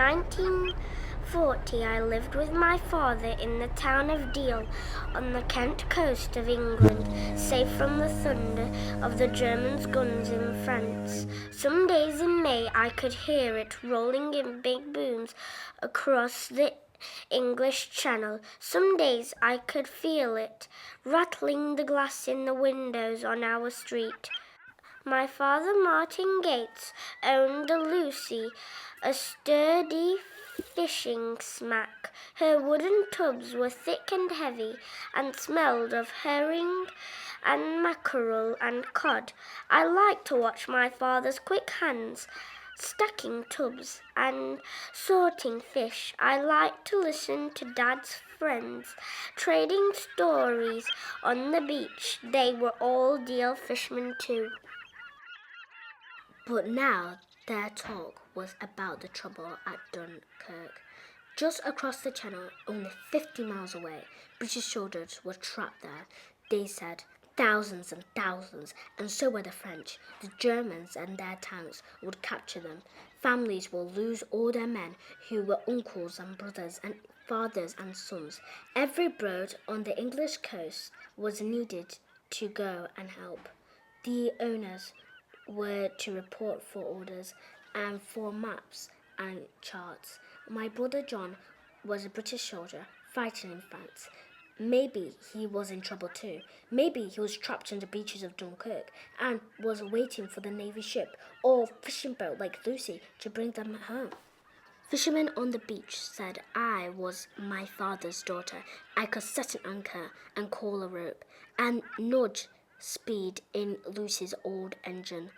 1940, I lived with my father in the town of Deal on the Kent coast of England, safe from the thunder of the Germans' guns in France. Some days in May I could hear it rolling in big booms across the English Channel. Some days I could feel it rattling the glass in the windows on our street. My father, Martin Gates, owned the Lucy, a sturdy fishing smack. Her wooden tubs were thick and heavy and smelled of herring and mackerel and cod. I liked to watch my father's quick hands stacking tubs and sorting fish. I liked to listen to Dad's friends trading stories on the beach. They were all Deal fishermen too. But now their talk was about the trouble at Dunkirk. Just across the channel, only 50 miles away, British soldiers were trapped there. They said thousands and thousands, and so were the French. The Germans and their tanks would capture them. Families will lose all their men who were uncles and brothers and fathers and sons. Every boat on the English coast was needed to go and help. The owners were to report for orders and for maps and charts. My brother John was a British soldier fighting in France. Maybe he was in trouble too. Maybe he was trapped on the beaches of Dunkirk and was waiting for the Navy ship or fishing boat like Lucy to bring them home. Fishermen on the beach said I was my father's daughter. I could set an anchor and call a rope and nudge speed in Lucy's old engine,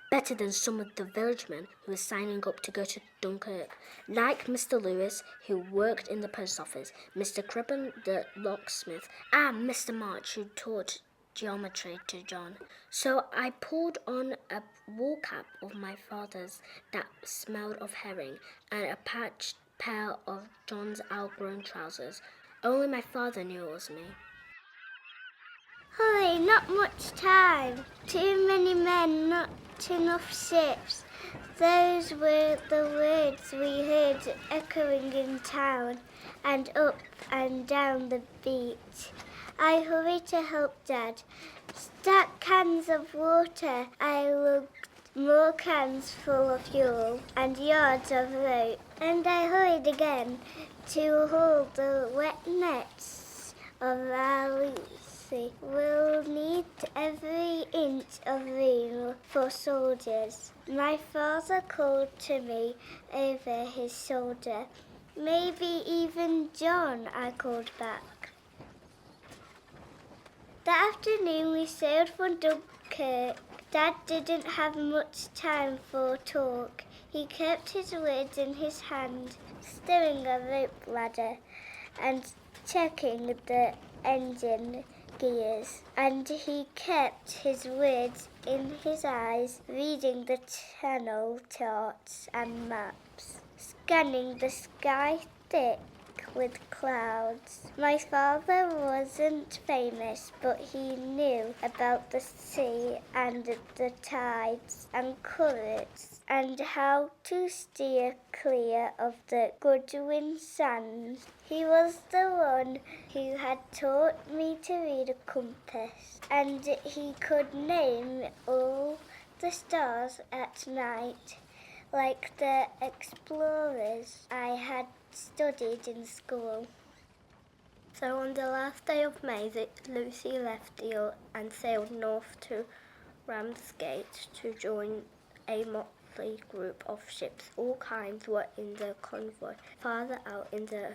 better than some of the villagemen who were signing up to go to Dunkirk, like Mr. Lewis, who worked in the post office, Mr. Crippen, the locksmith, and Mr. March, who taught geometry to John. So I pulled on a wool cap of my father's that smelled of herring and a patched pair of John's outgrown trousers. Only my father knew it was me. Hurry, not much time. Too many men, not enough ships. Those were the words we heard echoing in town and up and down the beach. I hurried to help Dad. Stack cans of water. I looked more cans full of fuel and yards of rope. And I hurried again to haul the wet nets of our Lucy. We'll need every inch of room for soldiers. My father called to me over his shoulder. Maybe even John, I called back. That afternoon we sailed from Dunkirk. Dad didn't have much time for talk. He kept his words in his hand, steering a rope ladder and checking the engine gears. And he kept his words in his eyes, reading the channel charts and maps, scanning the sky thick with clouds. My father wasn't famous, but he knew about the sea and the tides and currents and how to steer clear of the Goodwin sands. He was the one who had taught me to read a compass, and he could name all the stars at night, like the explorers I had studied in school. So on the last day of May, Lucy left Deal and sailed north to Ramsgate to join a motley group of ships. All kinds were in the convoy. Farther out in the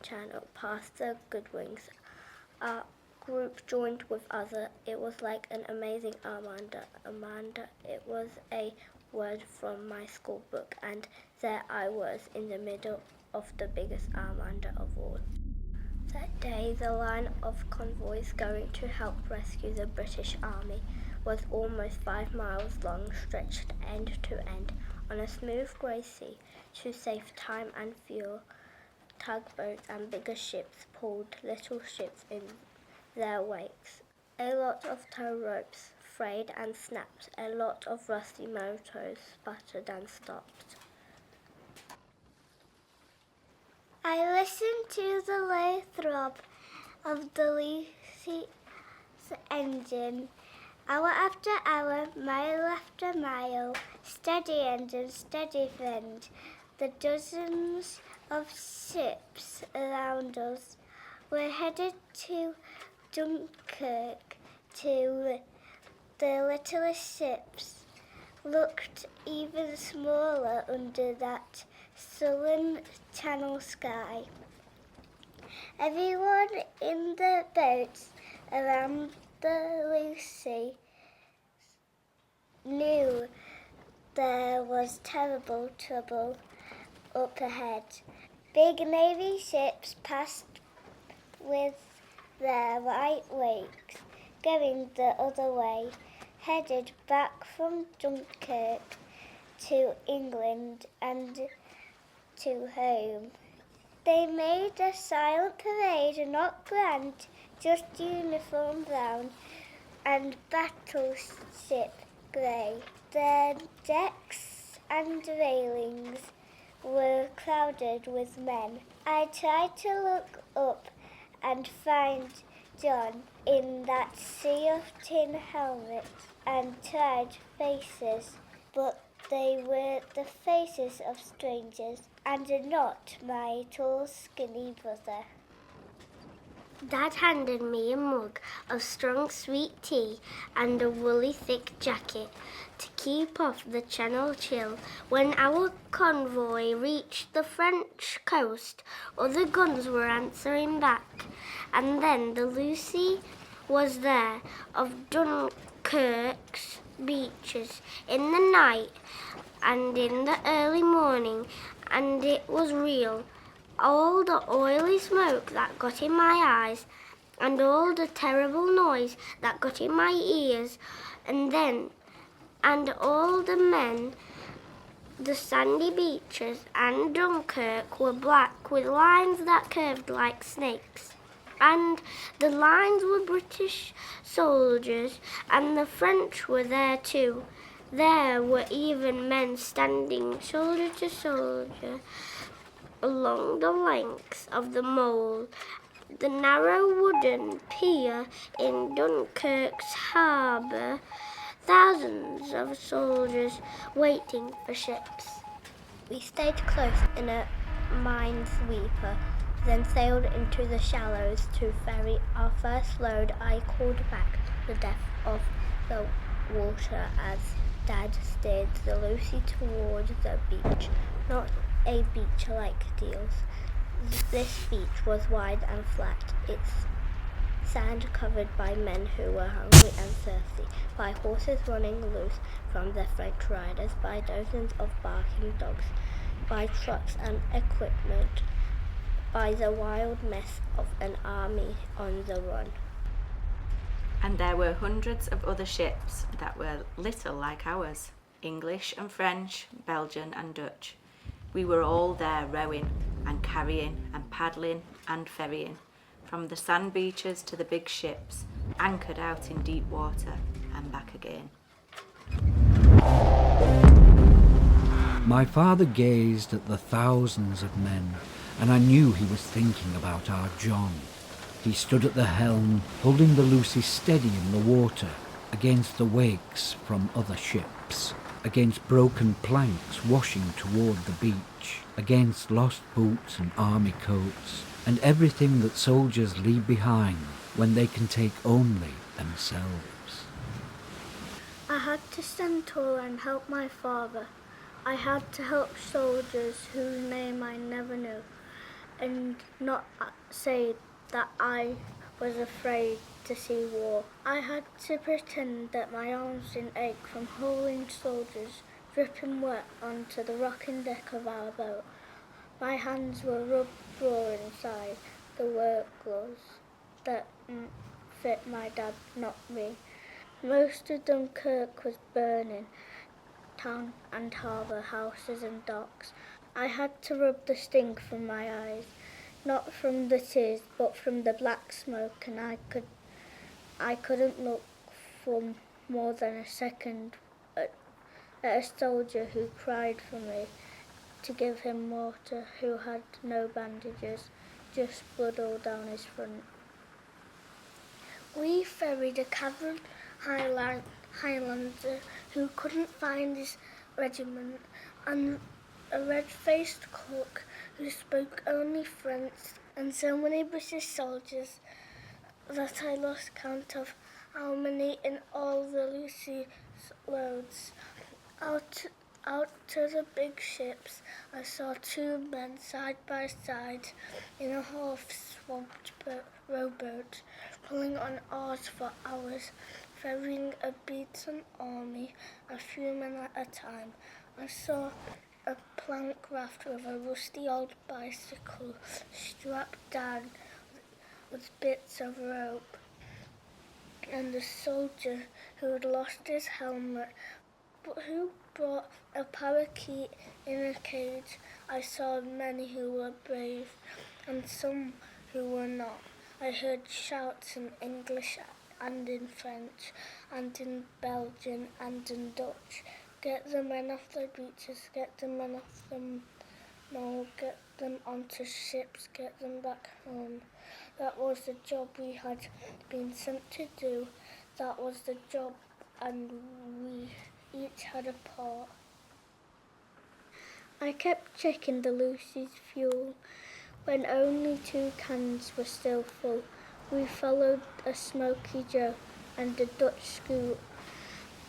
channel, past the Goodwins, our group joined with other. It was like an amazing Amanda. It was a word from my school book, and there I was in the middle of the biggest Amanda of all. That day, the line of convoys going to help rescue the British Army was almost 5 miles long, stretched end to end on a smooth grey sea. To save time and fuel, tugboats and bigger ships pulled little ships in their wakes. A lot of tow ropes frayed and snapped. A lot of rusty motors sputtered and stopped. I listened to the low throb of the Lucy's engine. Hour after hour, mile after mile, steady engine, steady friend. The dozens of ships around us were headed to Dunkirk. The littlest ships looked even smaller under that sullen Channel sky. Everyone in the boats around the Lucy knew there was terrible trouble up ahead. Big Navy ships passed with their white wakes, going the other way, headed back from Dunkirk to England and to home. They made a silent parade, not grand, just uniform brown and battleship grey. Their decks and railings were crowded with men. I tried to look up and find John in that sea of tin helmets and tired faces, but they were the faces of strangers and not my tall, skinny brother. Dad handed me a mug of strong sweet tea and a woolly thick jacket to keep off the Channel chill. When our convoy reached the French coast, other guns were answering back, and then the Lucy was there of Dunkirk's beaches in the night and in the early morning, and it was real. All the oily smoke that got in my eyes, and all the terrible noise that got in my ears, and all the men, the sandy beaches and Dunkirk were black with lines that curved like snakes. And the lines were British soldiers, and the French were there too. There were even men standing shoulder to shoulder along the length of the mole, the narrow wooden pier in Dunkirk's harbour, thousands of soldiers waiting for ships. We stayed close in a minesweeper, then sailed into the shallows to ferry our first load. I called back the depth of the water as Dad steered the Lucy toward the beach, not a beach like Deal's. This beach was wide and flat, its sand covered by men who were hungry and thirsty, by horses running loose from their French riders, by dozens of barking dogs, by trucks and equipment, by the wild mess of an army on the run. And there were hundreds of other ships that were little like ours, English and French, Belgian and Dutch. We were all there rowing and carrying and paddling and ferrying, from the sand beaches to the big ships, anchored out in deep water and back again. My father gazed at the thousands of men, and I knew he was thinking about our John. He stood at the helm, holding the Lucy steady in the water, against the wakes from other ships, against broken planks washing toward the beach, against lost boots and army coats, and everything that soldiers leave behind when they can take only themselves. I had to stand tall and help my father. I had to help soldiers whose name I never knew, and not say that I was afraid to see war. I had to pretend that my arms didn't ache from holding soldiers dripping wet onto the rocking deck of our boat. My hands were rubbed raw inside the work gloves that fit my dad, not me. Most of Dunkirk was burning, town and harbour, houses and docks. I had to rub the stink from my eyes, not from the tears, but from the black smoke, and I couldn't look for more than a second at a soldier who cried for me to give him water, who had no bandages, just blood all down his front. We ferried a Cavan Highlander who couldn't find his regiment, and a red-faced cook who spoke only French, and so many British soldiers that I lost count of how many in all the Lucy's loads. Out to the big ships, I saw two men side by side in a half-swamped rowboat, pulling on oars for hours, ferrying a beaten army, a few men at a time. I saw a plank raft with a rusty old bicycle strapped down with bits of rope, and a soldier who had lost his helmet, but who brought a parakeet in a cage. I saw many who were brave and some who were not. I heard shouts in English and in French and in Belgian and in Dutch. Get the men off the beaches, get the men off the mole, get them onto ships, get them back home. That was the job we had been sent to do. That was the job, and we each had a part. I kept checking the Lucy's fuel. When only 2 cans were still full, we followed a Smoky Joe and a Dutch scoot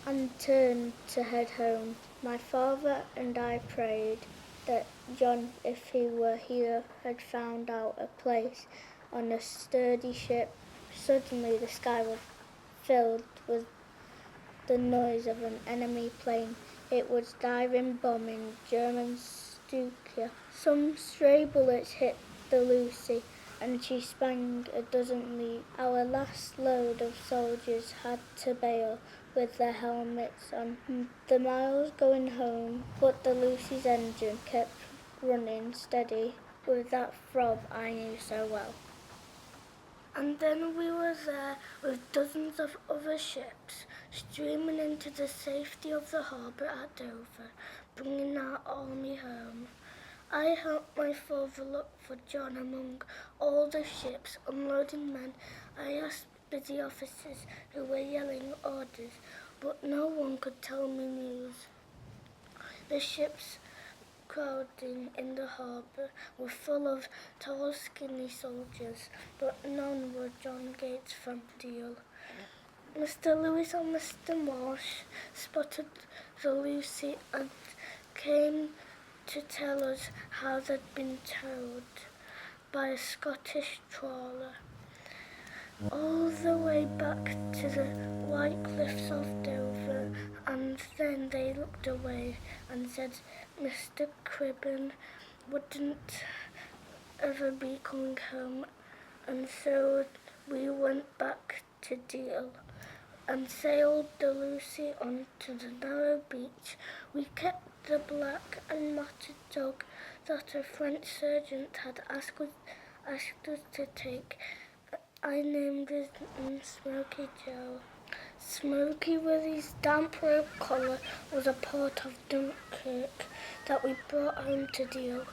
and turned to head home. My father and I prayed that John, if he were here, had found out a place on a sturdy ship. Suddenly the sky was filled with the noise of an enemy plane. It was diving, bombing, German Stuka. Some stray bullets hit the Lucy and she sprang a dozen leagues. Our last load of soldiers had to bail with their helmets on. The miles going home, but the Lucy's engine kept running steady with that throb I knew so well. And then we were there with dozens of other ships streaming into the safety of the harbour at Dover, bringing our army home. I helped my father look for John among all the ships, unloading men. I asked busy officers who were yelling orders, but no one could tell me news. The ships crowding in the harbour were full of tall, skinny soldiers, but none were John Gates from Deal. Mr. Lewis and Mr. Marsh spotted the Lucy and came to tell us how they'd been towed by a Scottish trawler all the way back to the white cliffs of Dover, and then they looked away and said Mr. Cribben wouldn't ever be coming home, and so we went back to Deal and sailed the Lucy onto the narrow beach. We kept the black and matted dog that a French sergeant had asked us to take. I named his Smoky Joe. Smoky, with his damp rope collar, was a part of Dunkirk that we brought home to Deal.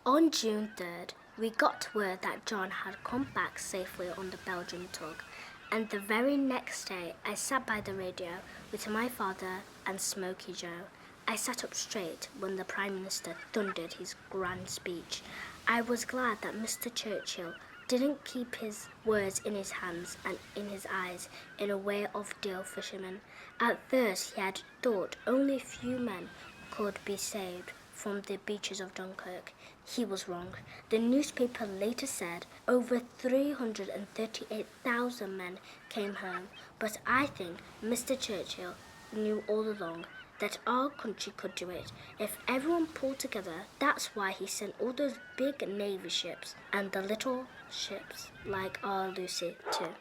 On June 3rd, we got word that John had come back safely on the Belgian tug, and the very next day I sat by the radio with my father and Smoky Joe. I sat up straight when the Prime Minister thundered his grand speech. I was glad that Mr. Churchill didn't keep his words in his hands and in his eyes in a way of Deal fishermen. At first he had thought only a few men could be saved from the beaches of Dunkirk. He was wrong. The newspaper later said over 338,000 men came home, but I think Mr. Churchill knew all along that our country could do it if everyone pulled together. That's why he sent all those big Navy ships and the little ships like our Lucy too.